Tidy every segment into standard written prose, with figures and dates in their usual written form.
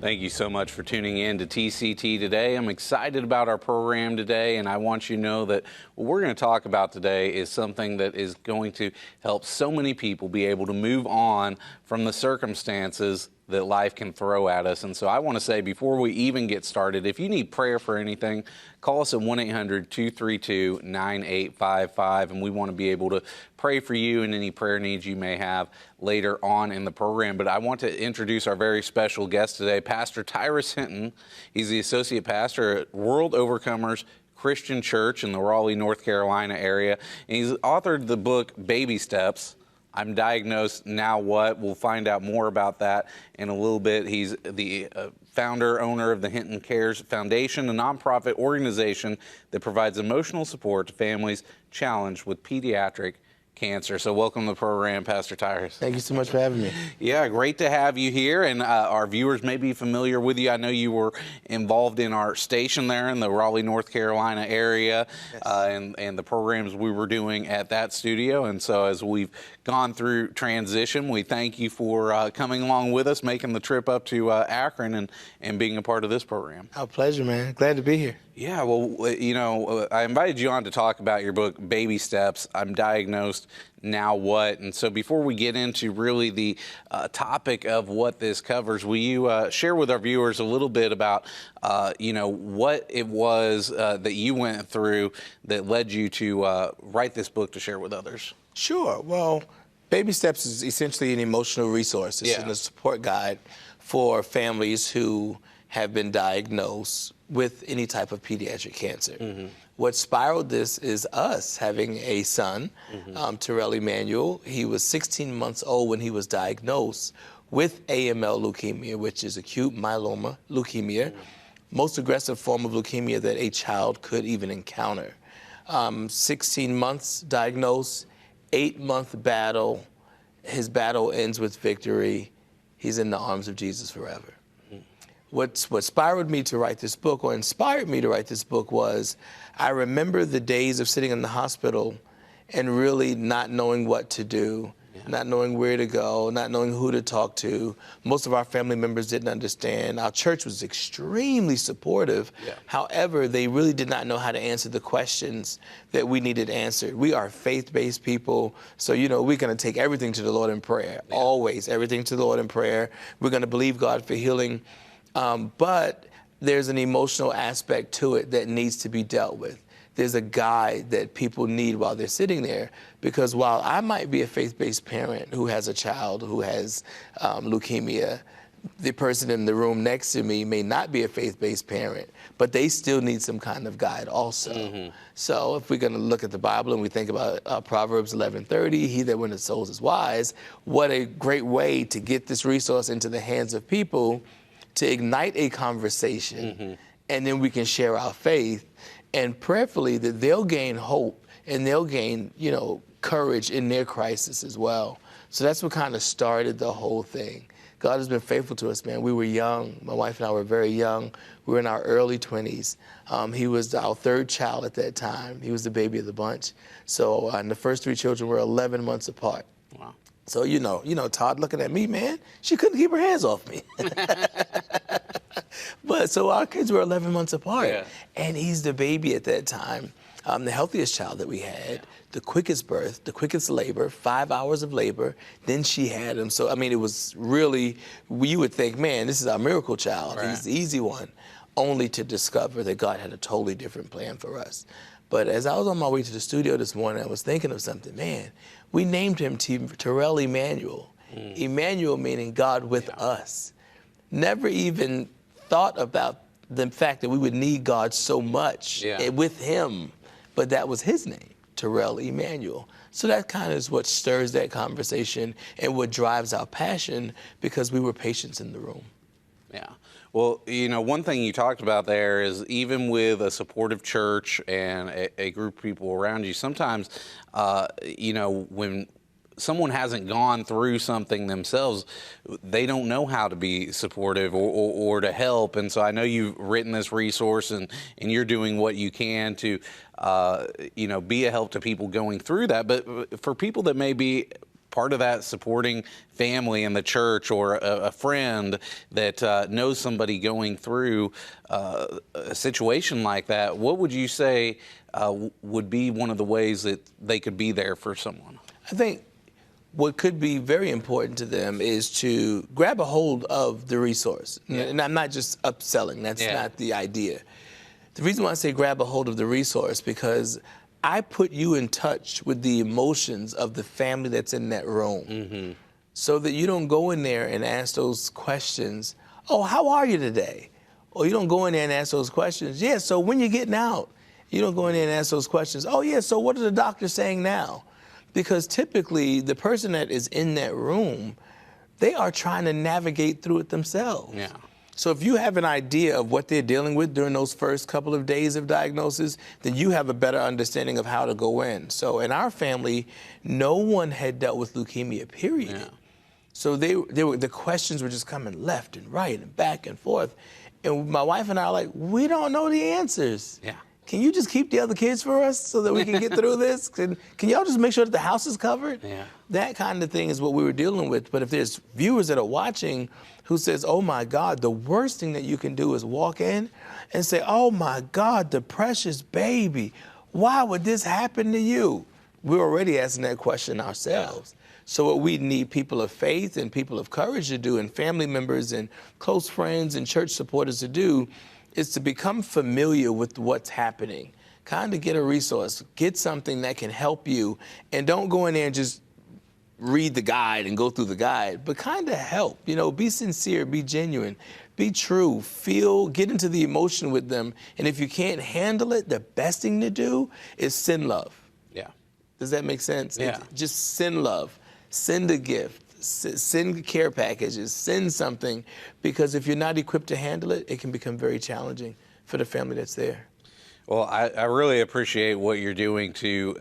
Thank you so much for tuning in to TCT today. I'm excited about our program today, and I want you to know that what we're going to talk about today is something that is going to help so many people be able to move on from the circumstances that life can throw at us. And so I want to say, before we even get started, if you need prayer for anything, call us at 1-800-232-9855, and we want to be able to pray for you and any prayer needs you may have later on in the program. But I want to introduce our very special guest today, Pastor Tyrus Hinton. He's the associate pastor at World Overcomers Christian Church in the Raleigh, North Carolina area. And he's authored the book, Baby Steps. I'm Diagnosed, Now What? We'll find out more about that in a little bit. He's the founder, owner of the Hinton Cares Foundation, a nonprofit organization that provides emotional support to families challenged with pediatric cancer. So welcome to the program, Pastor Tyrus. Thank you so much for having me. Yeah, great to have you here, and our viewers may be familiar with you. I know you were involved in our station there in the Raleigh, North Carolina area. Yes. And the programs we were doing at that studio. And so as we've gone through transition, we thank you for coming along with us, making the trip up to Akron and being a part of this program. Our pleasure, man. Glad to be here. Yeah, well, you know, I invited you on to talk about your book, Baby Steps. I'm Diagnosed, Now What? And so before we get into really the topic of what this covers, will you share with our viewers a little bit about, you know, what it was that you went through that led you to write this book to share with others? Sure. Well, Baby Steps is essentially an emotional resource. It's a support guide for families who have been diagnosed with any type of pediatric cancer. Mm-hmm. What spiraled this is us having a son, Tyrell Emanuel. He was 16 months old when he was diagnosed with AML leukemia, which is acute myeloma leukemia, most aggressive form of leukemia that a child could even encounter. 16 months diagnosed, 8-month battle. His battle ends with victory. He's in the arms of Jesus forever. What spiraled me to write this book, or inspired me to write this book, was I remember the days of sitting in the hospital and really not knowing what to do, not knowing where to go, not knowing who to talk to. Most of our family members didn't understand. Our church was extremely supportive. However, they really did not know how to answer the questions that we needed answered. We are faith-based people, so, you know, we're going to take everything to the Lord in prayer, always, everything to the Lord in prayer. We're going to believe God for healing. But there's an emotional aspect to it that needs to be dealt with. There's a guide that people need while they're sitting there, because while I might be a faith-based parent who has a child who has leukemia, the person in the room next to me may not be a faith-based parent, but they still need some kind of guide also. So if we're going to look at the Bible and we think about Proverbs 11:30, he that winneth souls is wise, what a great way to get this resource into the hands of people to ignite a conversation, and then we can share our faith, and prayerfully that they'll gain hope and they'll gain, you know, courage in their crisis as well. So that's what kind of started the whole thing. God has been faithful to us, man. We were young. My wife and I were very young. We were in our early 20s. He was our third child at that time. He was the baby of the bunch. So and the first 3 children were 11 months apart. Wow. So, you know, Todd looking at me, man, she couldn't keep her hands off me. But so our kids were 11 months apart, and he's the baby at that time, the healthiest child that we had, the quickest birth, the quickest labor, 5 hours of labor. Then she had him. So, I mean, it was really, you would think, man, this is our miracle child. He's the easy one, only to discover that God had a totally different plan for us. But as I was on my way to the studio this morning, I was thinking of something. Man, we named him Tyrell Emanuel. Emmanuel meaning God with us. Never even thought about the fact that we would need God so much with him. But that was his name, Tyrell Emanuel. So that kind of is what stirs that conversation and what drives our passion, because we were patients in the room. Yeah. Well, you know, one thing you talked about there is even with a supportive church and a group of people around you, sometimes, you know, when someone hasn't gone through something themselves, they don't know how to be supportive or to help. And so I know you've written this resource and you're doing what you can to, you know, be a help to people going through that. But for people that may be part of that supporting family in the church or a friend that knows somebody going through a situation like that, what would you say would be one of the ways that they could be there for someone? I think what could be very important to them is to grab a hold of the resource. Yeah. And I'm not just upselling. That's not the idea. The reason why I say grab a hold of the resource, because I put you in touch with the emotions of the family that's in that room, so that you don't go in there and ask those questions, oh, how are you today? Or you don't go in there and ask those questions, yeah, so when you're getting out. You don't go in there and ask those questions, oh, yeah, so what are the doctors saying now? Because typically, the person that is in that room, they are trying to navigate through it themselves. Yeah. So if you have an idea of what they're dealing with during those first couple of days of diagnosis, then you have a better understanding of how to go in. So in our family, no one had dealt with leukemia, period. Yeah. So the questions were just coming left and right and back and forth. And my wife and I are like, we don't know the answers. Yeah. Can you just keep the other kids for us so that we can get through this? Can y'all just make sure that the house is covered? Yeah. That kind of thing is what we were dealing with. But if there's viewers that are watching who says, oh my God, the worst thing that you can do is walk in and say, oh my God, the precious baby, why would this happen to you? We're already asking that question ourselves. Yeah. So what we need people of faith and people of courage to do, and family members and close friends and church supporters to do, is to become familiar with what's happening. Kind of get a resource, get something that can help you, and don't go in there and just read the guide and go through the guide, but kind of help. You know, be sincere, be genuine, be true, feel, get into the emotion with them. And if you can't handle it, the best thing to do is send love. Yeah. Does that make sense? Yeah. Just send love, send a gift. Send care packages, send something, because if you're not equipped to handle it, it can become very challenging for the family that's there. Well, I really appreciate what you're doing to,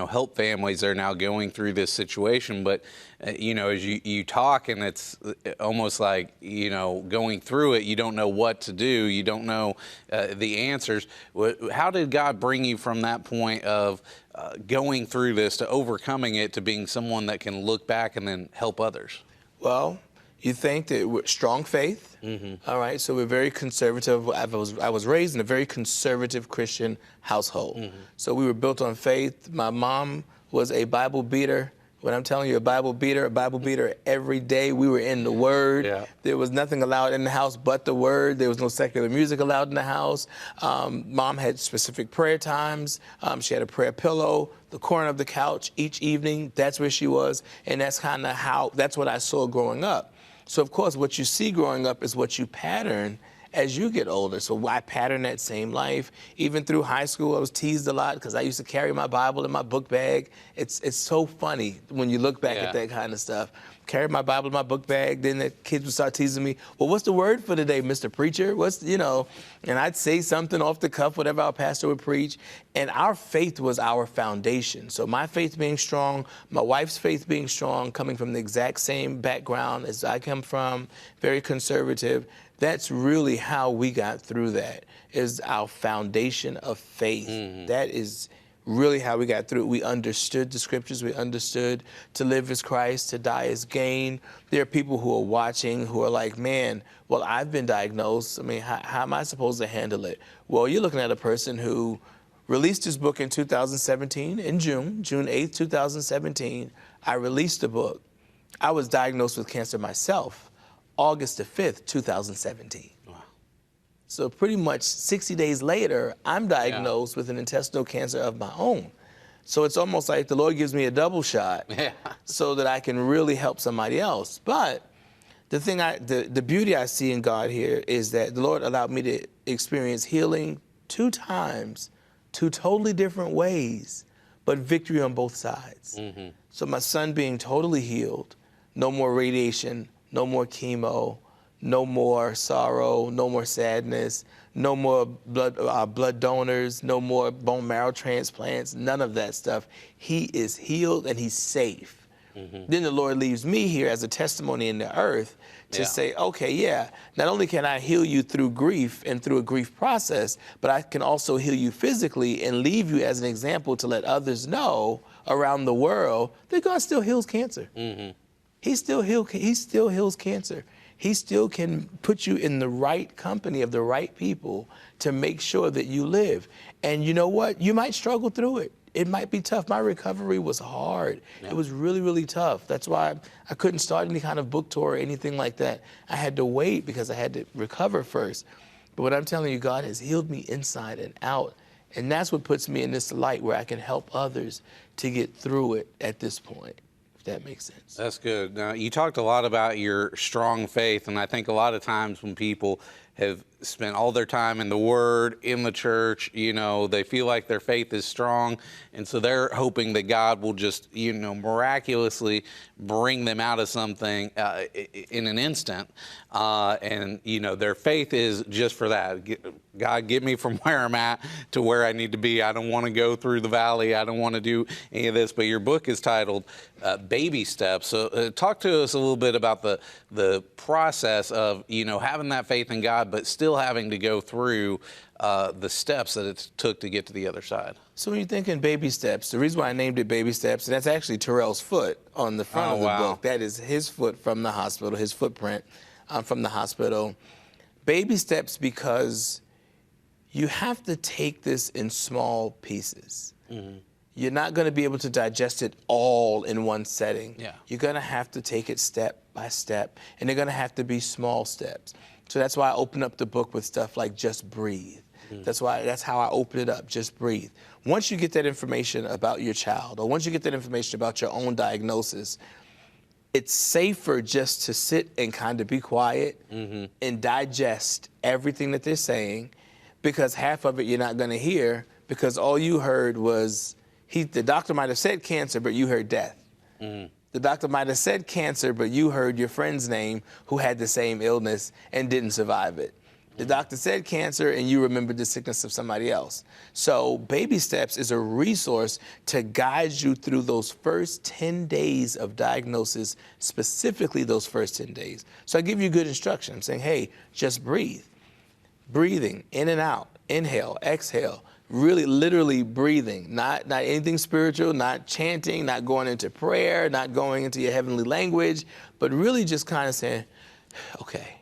help families that are now going through this situation. But, as you talk, and it's almost like, going through it, you don't know what to do. You don't know the answers. How did God bring you from that point of going through this to overcoming it to being someone that can look back and then help others? Well, you think that we're strong faith, all right? So we're very conservative. I was raised in a very conservative Christian household. So we were built on faith. My mom was a Bible beater. When I'm telling you a Bible beater every day. We were in the Word. Yeah. There was nothing allowed in the house but the Word. There was no secular music allowed in the house. Mom had specific prayer times. She had a prayer pillow, the corner of the couch each evening. That's where she was. And that's kind of that's what I saw growing up. So, of course, what you see growing up is what you pattern as you get older. So I patterned that same life. Even through high school, I was teased a lot because I used to carry my Bible in my book bag. It's so funny when you look back at that kind of stuff. Carried my Bible in my book bag. Then the kids would start teasing me, well, what's the word for today, Mr. Preacher? And I'd say something off the cuff, whatever our pastor would preach. And our faith was our foundation. So my faith being strong, my wife's faith being strong, coming from the exact same background as I come from, very conservative. That's really how we got through that, is our foundation of faith. That is really how we got through it. We understood the scriptures. We understood to live as Christ, to die as gain. There are people who are watching who are like, man, well, I've been diagnosed. I mean, how am I supposed to handle it? Well, you're looking at a person who released his book in 2017, in June 8th, 2017. I released the book. I was diagnosed with cancer myself, August the 5th, 2017. Wow. So pretty much 60 days later, I'm diagnosed with an intestinal cancer of my own. So it's almost like the Lord gives me a double shot so that I can really help somebody else. But the thing, the beauty I see in God here is that the Lord allowed me to experience healing 2 times, 2 totally different ways, but victory on both sides. So my son being totally healed, no more radiation, no more chemo, no more sorrow, no more sadness, no more blood donors, no more bone marrow transplants, none of that stuff. He is healed and he's safe. Then the Lord leaves me here as a testimony in the earth to say, okay, yeah, not only can I heal you through grief and through a grief process, but I can also heal you physically and leave you as an example to let others know around the world that God still heals cancer. He still heals cancer. He still can put you in the right company of the right people to make sure that you live. And you know what? You might struggle through it. It might be tough. My recovery was hard. It was really, really tough. That's why I couldn't start any kind of book tour or anything like that. I had to wait because I had to recover first. But what I'm telling you, God has healed me inside and out. And that's what puts me in this light where I can help others to get through it at this point. That makes sense. That's good. Now, you talked a lot about your strong faith, and I think a lot of times when people have spent all their time in the Word, in the church, they feel like their faith is strong, and so they're hoping that God will just, miraculously bring them out of something in an instant, and their faith is just for that. God, get me from where I'm at to where I need to be. I don't want to go through the valley. I don't want to do any of this. But your book is titled Baby Steps. So talk to us a little bit about the process of, having that faith in God, but still having to go through the steps that it took to get to the other side. So when you're thinking baby steps, the reason why I named it Baby Steps, and that's actually Terrell's foot on the front of the book. That is his foot from the hospital, his footprint from the hospital. Baby steps because you have to take this in small pieces. You're not going to be able to digest it all in one setting. You're going to have to take it step by step, and they're going to have to be small steps. So that's why I open up the book with stuff like just breathe. That's how I open it up, just breathe. Once you get that information about your child, or once you get that information about your own diagnosis, it's safer just to sit and kind of be quiet and digest everything that they're saying, because half of it you're not going to hear, because all you heard was, the doctor might have said cancer, but you heard death. The doctor might have said cancer, but you heard your friend's name who had the same illness and didn't survive it. The doctor said cancer, and you remembered the sickness of somebody else. So Baby Steps is a resource to guide you through those first 10 days of diagnosis, specifically those first 10 days. So I give you good instruction. I'm saying, hey, just breathe. Breathing in and out, inhale, exhale. Really, literally breathing, not anything spiritual, not chanting, not going into prayer, not going into your heavenly language, but really just kind of saying, okay.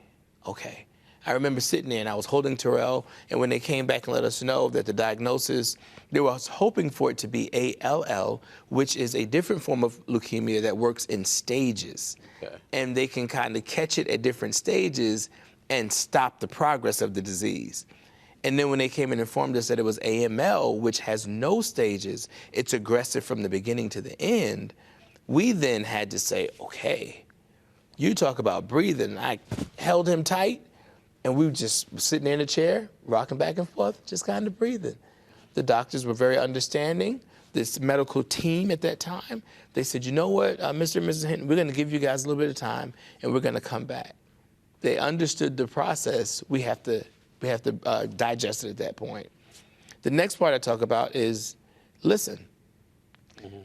I remember sitting there and I was holding Terrell, and when they came back and let us know that the diagnosis, they were hoping for it to be ALL, which is a different form of leukemia that works in stages. And they can kind of catch it at different stages and stop the progress of the disease. And then when they came and informed us that it was AML, which has no stages, it's aggressive from the beginning to the end, we then had to say, okay, you talk about breathing. I held him tight, and we were just sitting there in a chair, rocking back and forth, just kind of breathing. The doctors were very understanding. This medical team at that time, they said, you know what, Mr. and Mrs. Hinton, we're going to give you guys a little bit of time, and we're going to come back. They understood the process. We have to digest it at that point. The next part I talk about is listen.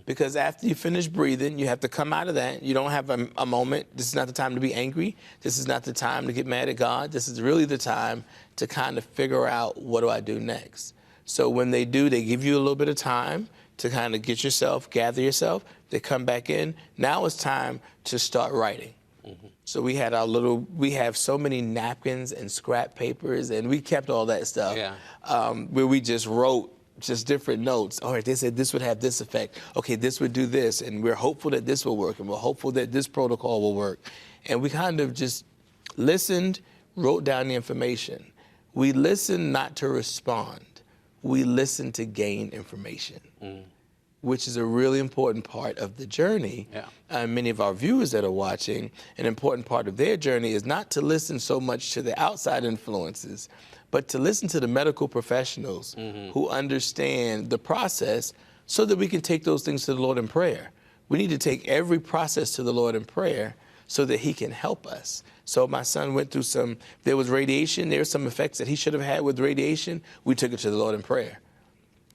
Because after you finish breathing, you have to come out of that. You don't have a moment. This is not the time to be angry. This is not the time to get mad at God. This is really the time to kind of figure out, what do I do next? So when they do, they give you a little bit of time to kind of get yourself, gather yourself. They come back in. Now it's time to start writing. So we have so many napkins and scrap papers, and we kept all that stuff where we just wrote just different notes. All right, they said this would have this effect. Okay, this would do this, and we're hopeful that this will work, and we're hopeful that this protocol will work. And we kind of just listened, wrote down the information. We listened not to respond. We listened to gain information, which is a really important part of the journey. Many of our viewers that are watching, an important part of their journey is not to listen so much to the outside influences, but to listen to the medical professionals who understand the process, so that we can take those things to the Lord in prayer. We need to take every process to the Lord in prayer so that he can help us. So my son went through there was radiation, there were some effects that he should have had with radiation. We took it to the Lord in prayer.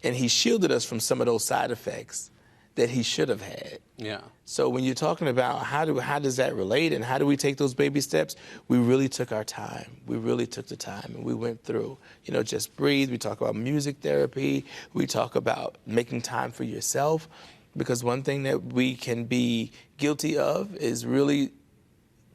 And he shielded us from some of those side effects that he should have had. Yeah. So when you're talking about how does that relate and how do we take those baby steps, we really took our time. We really took the time and we went through, just breathe. We talk about music therapy. We talk about making time for yourself, because one thing that we can be guilty of is really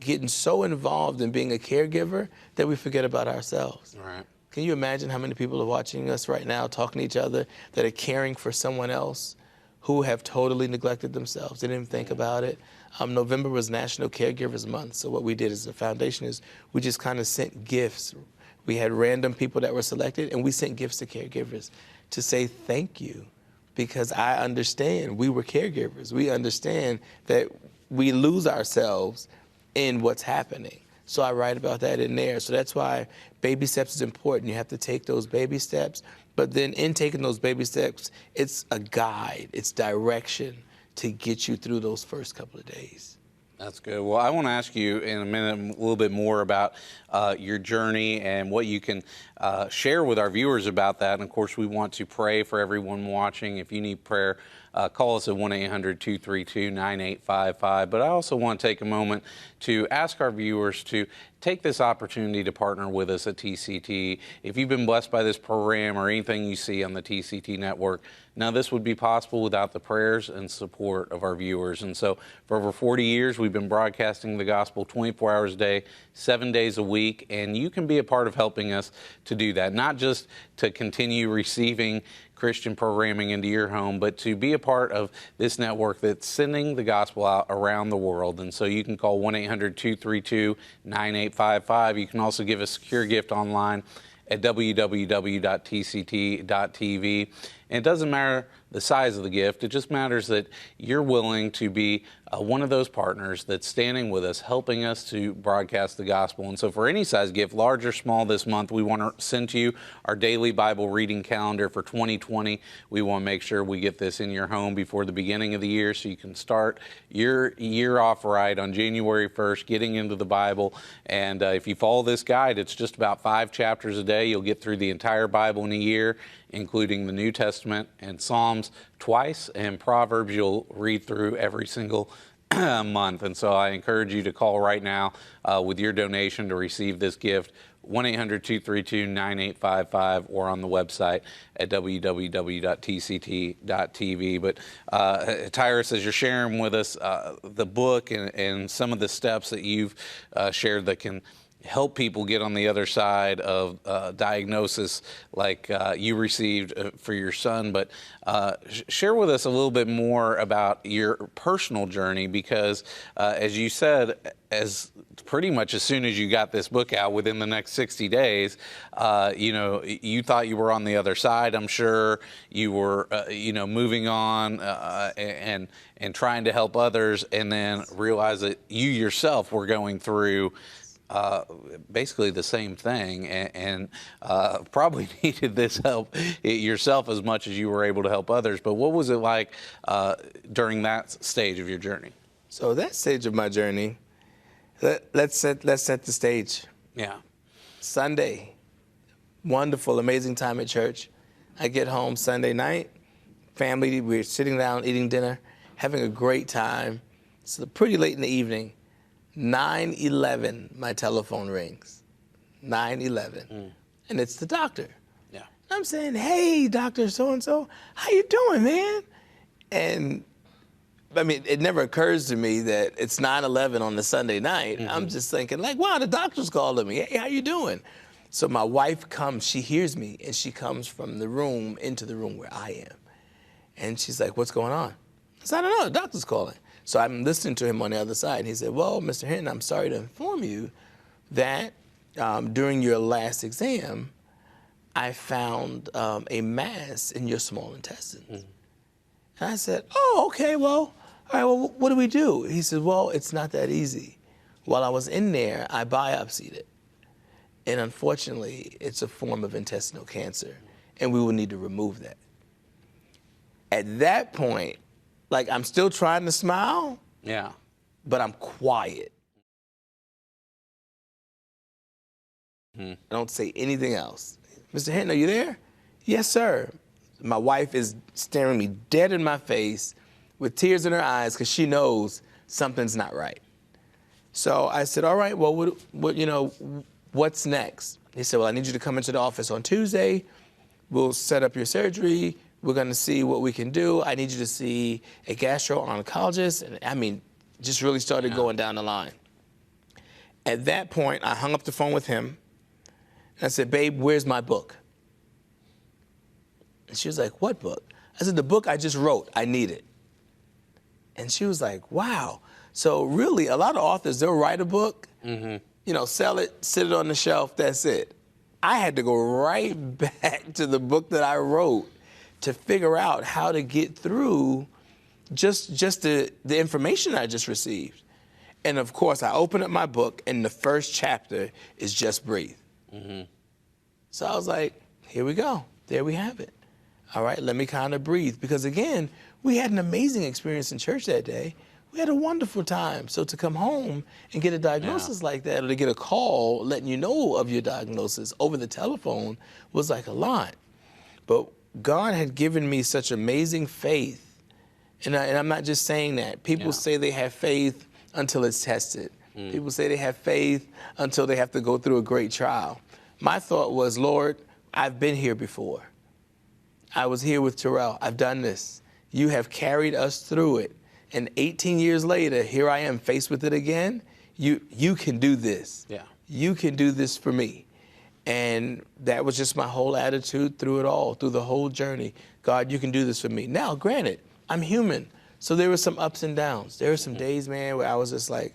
getting so involved in being a caregiver that we forget about ourselves. Right. Can you imagine how many people are watching us right now, talking to each other, that are caring for someone else who have totally neglected themselves? They didn't even think about it. November was National Caregivers Month, so what we did as a foundation is we just kind of sent gifts. We had random people that were selected, and we sent gifts to caregivers to say thank you, because I understand we were caregivers. We understand that we lose ourselves in what's happening. So I write about that in there. So that's why baby steps is important. You have to take those baby steps, but then in taking those baby steps, it's a guide, it's direction to get you through those first couple of days. That's good. Well, I want to ask you in a minute a little bit more about your journey and what you can share with our viewers about that. And of course, we want to pray for everyone watching. If you need prayer, call us at 1-800-232-9855. But I also want to take a moment to ask our viewers to take this opportunity to partner with us at TCT. If you've been blessed by this program or anything you see on the TCT network, now this would be possible without the prayers and support of our viewers. And so for over 40 years, we've been broadcasting the gospel 24 hours a day, 7 days a week, and you can be a part of helping us to do that, not just to continue receiving Christian programming into your home, but to be a part of this network that's sending the gospel out around the world. And so you can call 1-800-232-9855. You can also give a secure gift online at www.tct.tv. And it doesn't matter the size of the gift. It just matters that you're willing to be one of those partners that's standing with us, helping us to broadcast the gospel. And so for any size gift, large or small this month, we want to send to you our daily Bible reading calendar for 2020. We want to make sure we get this in your home before the beginning of the year so you can start your year off right on January 1st, getting into the Bible. And if you follow this guide, it's just about 5 chapters a day. You'll get through the entire Bible in a year, including the New Testament and Psalms twice, and Proverbs you'll read through every single month. And so I encourage you to call right now with your donation to receive this gift, 1-800-232-9855, or on the website at www.tct.tv. But Tyrus, as you're sharing with us the book and some of the steps that you've shared that can help people get on the other side of diagnosis like you received for your son. But share with us a little bit more about your personal journey, because as you said, as pretty much as soon as you got this book out, within the next 60 days, you thought you were on the other side. I'm sure you were, moving on and trying to help others, and then realize that you yourself were going through basically the same thing, and probably needed this help yourself as much as you were able to help others. But what was it like during that stage of your journey? So that stage of my journey, let's set the stage. Yeah. Sunday, wonderful, amazing time at church. I get home Sunday night, family, we're sitting down eating dinner, having a great time. It's pretty late in the evening. 9:11, my telephone rings. 9:11, and it's the doctor. Yeah. I'm saying, "Hey, Doctor So-and-so, how you doing, man?" And I mean, it never occurs to me that it's 9:11 on the Sunday night. I'm just thinking, like, wow, the doctor's calling me. Hey, how you doing? So my wife comes, she hears me, and she comes from the room into the room where I am. And she's like, "What's going on?" I said, "I don't know, the doctor's calling." So I'm listening to him on the other side. He said, "Well, Mr. Hinton, I'm sorry to inform you that during your last exam, I found a mass in your small intestines." And I said, "Oh, okay, well, all right, well, what do we do?" He said, "Well, it's not that easy. While I was in there, I biopsied it. And unfortunately, it's a form of intestinal cancer, and we will need to remove that." At that point, like, I'm still trying to smile, Yeah. but I'm quiet. I don't say anything else. "Mr. Hinton, are you there?" "Yes, sir." My wife is staring me dead in my face with tears in her eyes because she knows something's not right. So I said, all right, well, what's next? He said, well, I need you to come into the office on Tuesday. We'll set up your surgery. We're going to see what we can do. I need you to see a gastro-oncologist. And I mean, just really started going down the line. At that point, I hung up the phone with him. And I said, babe, where's my book? And she was like, what book? I said, the book I just wrote. I need it. And she was like, wow. So really, a lot of authors, they'll write a book, sell it, sit it on the shelf, that's it. I had to go right back to the book that I wrote to figure out how to get through just the information I just received. And of course, I opened up my book, and the first chapter is Just Breathe. So I was like, here we go. There we have it. All right, let me kind of breathe. Because again, we had an amazing experience in church that day. We had a wonderful time. So to come home and get a diagnosis like that, or to get a call letting you know of your diagnosis over the telephone was like a lot. But God had given me such amazing faith. And I'm not just saying that. People say they have faith until it's tested. People say they have faith until they have to go through a great trial. My thought was, Lord, I've been here before. I was here with Terrell. I've done this. You have carried us through it. And 18 years later, here I am faced with it again. You can do this. Yeah. You can do this for me. And that was just my whole attitude through it all, through the whole journey. God, you can do this for me. Now, granted, I'm human. So there were some ups and downs. There were some days, man, where I was just like,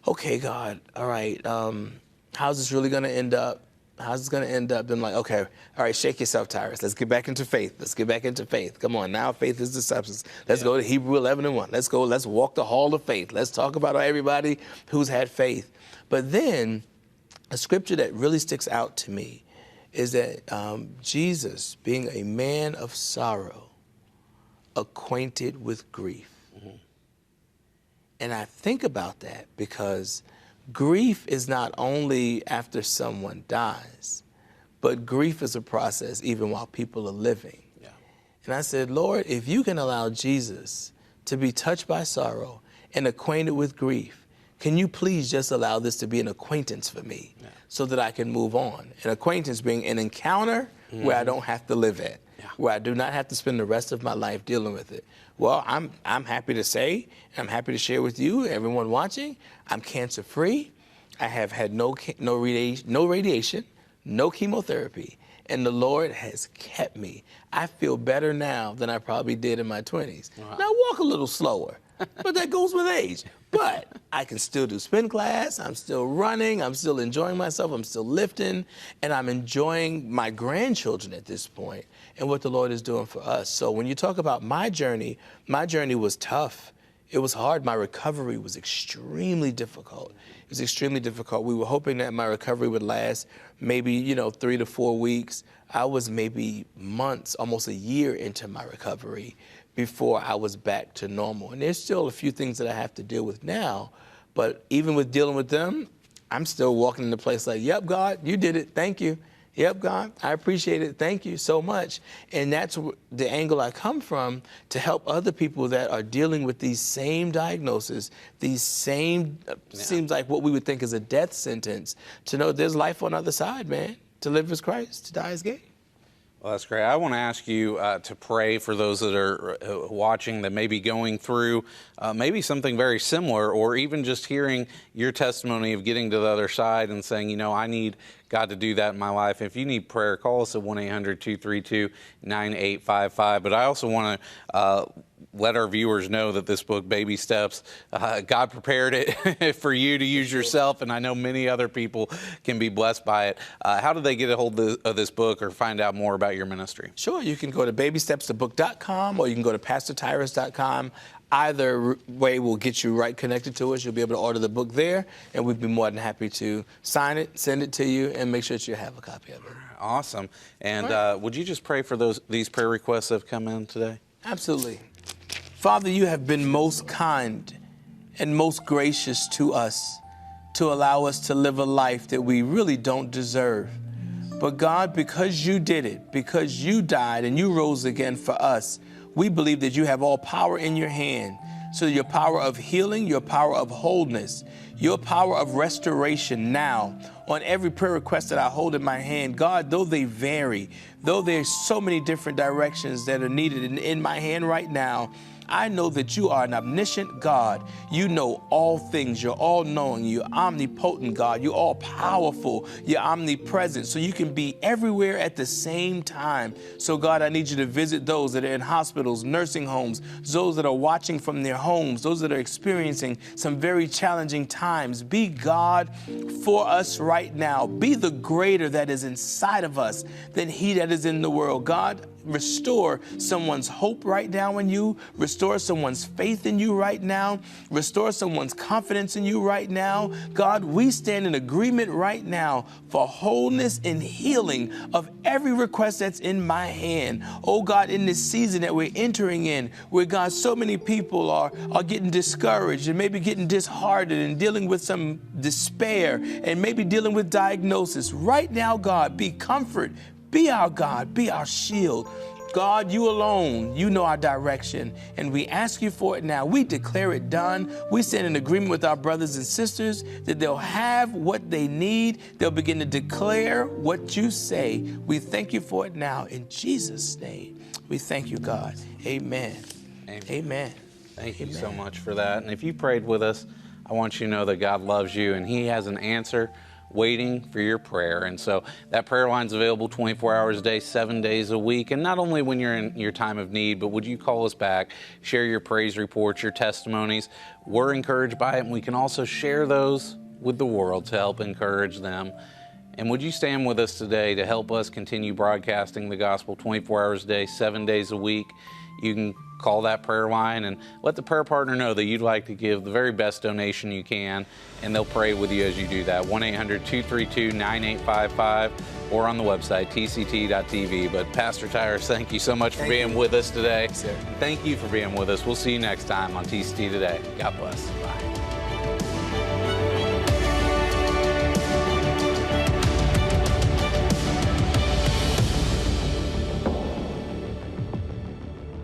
okay, God, all right, how's this really going to end up? How's this going to end up? Then I'm like, okay, all right, shake yourself, Tyrus. Let's get back into faith. Let's get back into faith. Come on, now faith is the substance. Let's go to Hebrew 11:1. Let's go, let's walk the hall of faith. Let's talk about everybody who's had faith. But then a scripture that really sticks out to me is that Jesus, being a man of sorrow, acquainted with grief. And I think about that because grief is not only after someone dies, but grief is a process even while people are living. Yeah. And I said, Lord, if you can allow Jesus to be touched by sorrow and acquainted with grief, can you please just allow this to be an acquaintance for me so that I can move on? An acquaintance being an encounter where I don't have to live at, where I do not have to spend the rest of my life dealing with it. Well, I'm happy to say, and I'm happy to share with you, everyone watching, I'm cancer-free. I have had no radiation, no chemotherapy, and the Lord has kept me. I feel better now than I probably did in my 20s. Wow. Now, I walk a little slower, but that goes with age. But I can still do spin class, I'm still running, I'm still enjoying myself, I'm still lifting, and I'm enjoying my grandchildren at this point and what the Lord is doing for us. So when you talk about my journey was tough. It was hard. My recovery was extremely difficult. It was extremely difficult. We were hoping that my recovery would last maybe, 3 to 4 weeks. I was maybe months, almost a year into my recovery before I was back to normal. And there's still a few things that I have to deal with now, but even with dealing with them, I'm still walking in the place like, yep, God, you did it. Thank you. Yep, God, I appreciate it. Thank you so much. And that's the angle I come from, to help other people that are dealing with these same diagnoses, these same, seems like what we would think is a death sentence, to know there's life on the other side, man. To live is Christ, to die is gain. Well, that's great. I want to ask you to pray for those that are watching that may be going through maybe something very similar, or even just hearing your testimony of getting to the other side and saying, I need God to do that in my life. If you need prayer, call us at 1-800-232-9855. But I also want to let our viewers know that this book, Baby Steps, God prepared it for you to use yourself, and I know many other people can be blessed by it. How do they get a hold of this book or find out more about your ministry? Sure, you can go to babystepsthebook.com, or you can go to pastortyrus.com. Either way will get you right connected to us. You'll be able to order the book there, and we'd be more than happy to sign it, send it to you, and make sure that you have a copy of it. Awesome. And would you just pray for these prayer requests that have come in today? Absolutely. Father, you have been most kind and most gracious to us to allow us to live a life that we really don't deserve. But God, because you did it, because you died and you rose again for us, we believe that you have all power in your hand. So your power of healing, your power of wholeness, your power of restoration now on every prayer request that I hold in my hand. God, though they vary, though there's so many different directions that are needed in my hand right now, I know that you are an omniscient God. You know all things. You're all-knowing. You're omnipotent, God. You're all-powerful. You're omnipresent. So you can be everywhere at the same time. So, God, I need you to visit those that are in hospitals, nursing homes, those that are watching from their homes, those that are experiencing some very challenging times. Be God for us right now. Be the greater that is inside of us than he that is in the world. God, restore someone's hope right now in you. Restore someone's faith in you right now. Restore someone's confidence in you right now. God, we stand in agreement right now for wholeness and healing of every request that's in my hand. Oh God, in this season that we're entering in, where God, so many people are getting discouraged and maybe getting disheartened and dealing with some despair and maybe dealing with diagnosis. Right now, God, be comfort. Be our God, be our shield. God, you alone, you know our direction, and we ask you for it now. We declare it done. We stand in agreement with our brothers and sisters that they'll have what they need. They'll begin to declare what you say. We thank you for it now. In Jesus' name, we thank you, God. Amen. Amen. Amen. Thank you so much for that. And if you prayed with us, I want you to know that God loves you and he has an answer waiting for your prayer. And so that prayer line's available 24 hours a day, 7 days a week. And not only when you're in your time of need, but would you call us back, share your praise reports, your testimonies. We're encouraged by it, and we can also share those with the world to help encourage them. And would you stand with us today to help us continue broadcasting the gospel 24 hours a day, 7 days a week? You can call that prayer line and let the prayer partner know that you'd like to give the very best donation you can, and they'll pray with you as you do that. 1-800-232-9855 or on the website, tct.tv. But Pastor Tyrus, thank you so much for being with us today. Thank you, sir. Thank you for being with us. We'll see you next time on TCT Today. God bless. Bye.